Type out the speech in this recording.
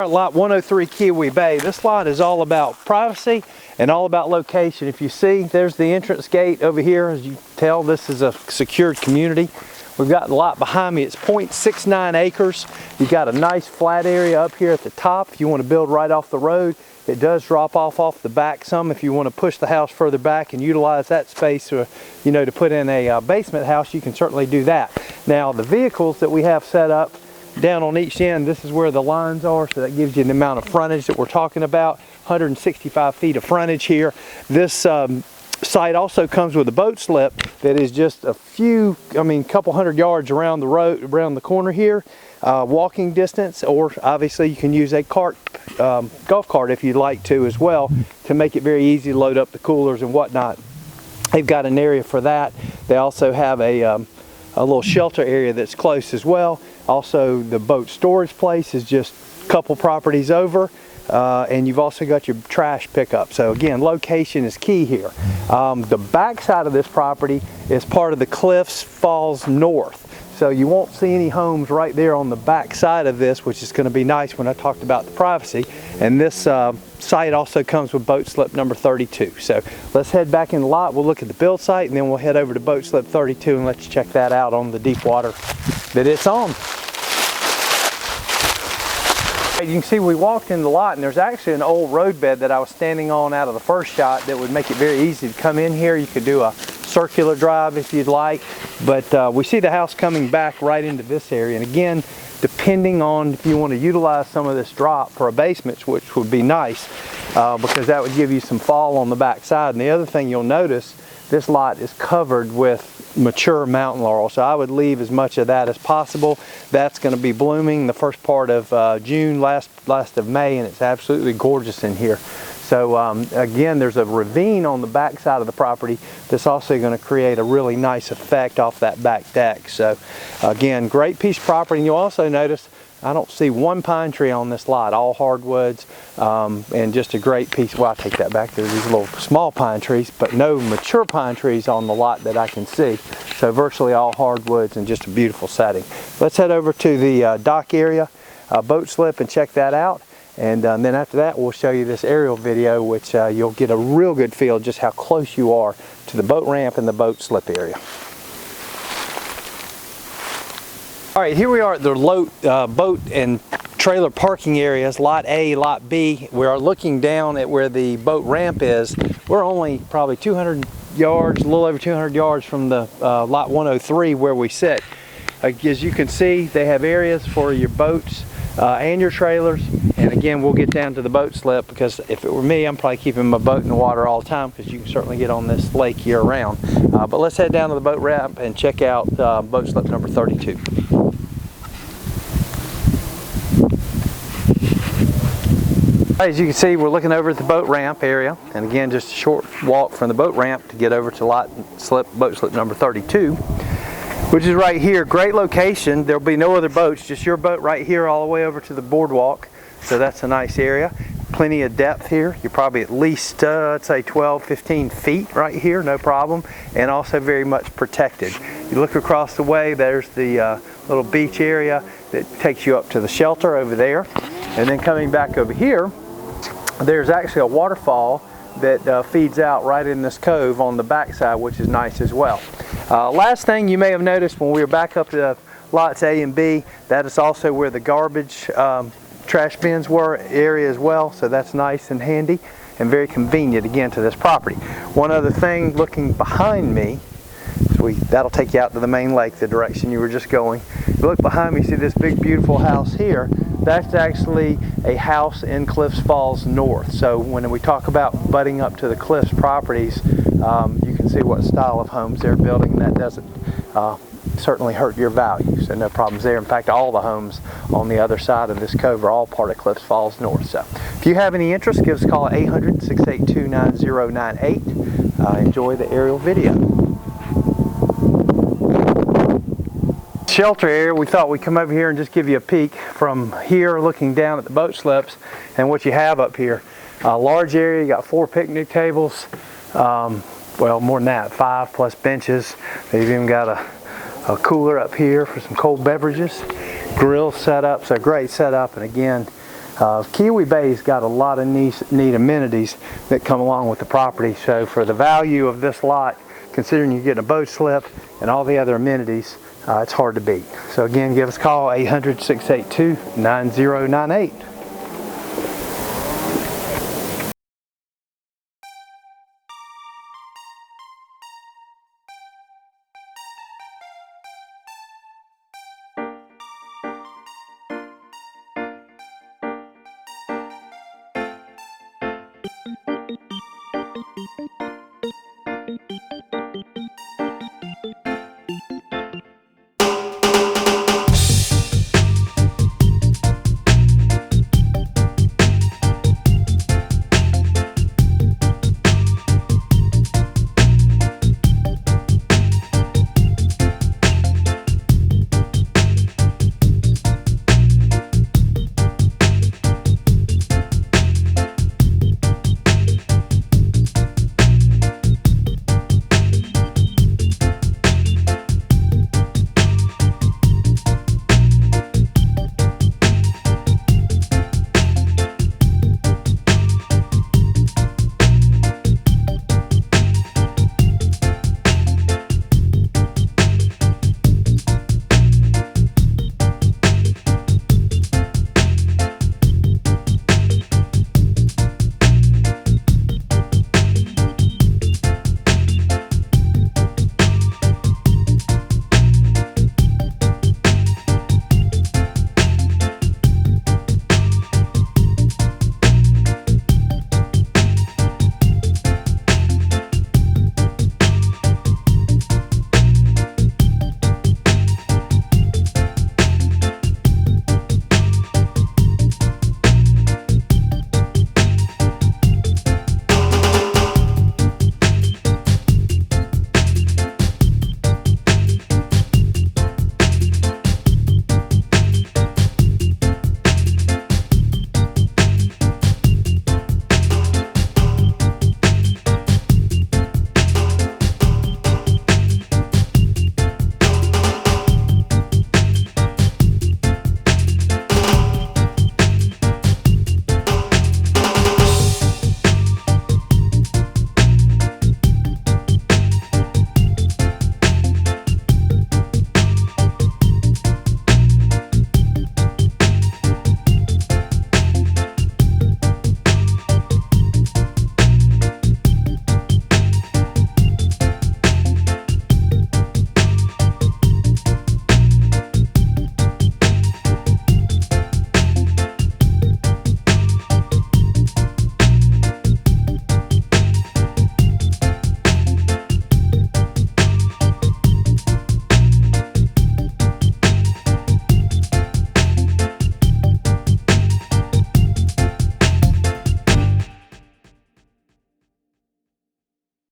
Lot 103 Keowee Bay. This lot is all about privacy and all about location. If you see, there's the entrance gate over here. As you tell, this is a secured community. We've got the lot behind me. It's 0.69 acres. You've got a nice flat area up here at the top. If you want to build right off the road, it does drop off the back some. If you want to push the house further back and utilize that space to put in a basement house, you can certainly do that. Now, the vehicles that we have set up down on each end, this is where the lines are, so that gives you the amount of frontage that we're talking about. 165 feet of frontage here. This site also comes with a boat slip that is just couple hundred yards around the road, around the corner here, walking distance, or obviously you can use a golf cart if you'd like to as well, to make it very easy to load up the coolers and whatnot. They've got an area for that. They also have a little shelter area that's close as well. Also, the boat storage place is just a couple properties over, and you've also got your trash pickup. So again, location is key here. The back side of this property is part of the Cliffs Falls North. So you won't see any homes right there on the back side of this, which is going to be nice when I talked about the privacy. And this site also comes with boat slip number 32. So let's head back in the lot. We'll look at the build site, and then we'll head over to boat slip 32 and let you check that out on the deep water that it's on. You can see we walked in the lot, and there's actually an old roadbed that I was standing on out of the first shot that would make it very easy to come in here. You could do a circular drive if you'd like, but we see the house coming back right into this area. And again, depending on if you want to utilize some of this drop for a basement, which would be nice, because that would give you some fall on the back side. And the other thing you'll notice, this lot is covered with mature mountain laurel, so I would leave as much of that as possible. That's going to be blooming the first part of June, last of May, and it's absolutely gorgeous in here. So again, there's a ravine on the back side of the property that's also going to create a really nice effect off that back deck. So again, great piece of property. And you'll also notice I don't see one pine tree on this lot, all hardwoods, and just a great piece. Well, I take that back. There's these little small pine trees, but no mature pine trees on the lot that I can see. So virtually all hardwoods and just a beautiful setting. Let's head over to the dock area, boat slip, and check that out. And then after that, we'll show you this aerial video, which you'll get a real good feel just how close you are to the boat ramp and the boat slip area. All right, here we are at the boat and trailer parking areas, Lot A, Lot B. We are looking down at where the boat ramp is. We're only probably 200 yards, a little over 200 yards from the Lot 103 where we sit. As you can see, they have areas for your boats and your trailers. And again, we'll get down to the boat slip, because if it were me, I'm probably keeping my boat in the water all the time, because you can certainly get on this lake year round. But let's head down to the boat ramp and check out boat slip number 32. As you can see, we're looking over at the boat ramp area, and again, just a short walk from the boat ramp to get over to boat slip number 32, which is right here. Great location. There'll be no other boats, just your boat right here all the way over to the boardwalk. So that's a nice area. Plenty of depth here. You're probably at least, I'd say 12, 15 feet right here, no problem, and also very much protected. You look across the way, there's the little beach area that takes you up to the shelter over there. And then coming back over here, there's actually a waterfall that feeds out right in this cove on the backside, which is nice as well. Last thing you may have noticed when we were back up to lots A and B, that is also where the garbage trash bins were area as well, so that's nice and handy and very convenient again to this property. One other thing, looking behind me, that'll take you out to the main lake, the direction you were just going. You look behind me, see this big beautiful house here. That's actually a house in Cliffs Falls North. So when we talk about butting up to the Cliffs properties, you can see what style of homes they're building, and that doesn't certainly hurt your value. So no problems there. In fact, all the homes on the other side of this cove are all part of Cliffs Falls North. So if you have any interest, give us a call at 800-682-9098. Enjoy the aerial video. Shelter area, we thought we'd come over here and just give you a peek from here, looking down at the boat slips and what you have up here. Large area, you got 4 picnic tables, well, more than that, 5 plus benches. They've even got a cooler up here for some cold beverages, grill set up, so great setup. And again, Keowee Bay's got a lot of neat amenities that come along with the property. So for the value of this lot, considering you're getting a boat slip and all the other amenities, it's hard to beat. So again, give us a call, 800-682-9098.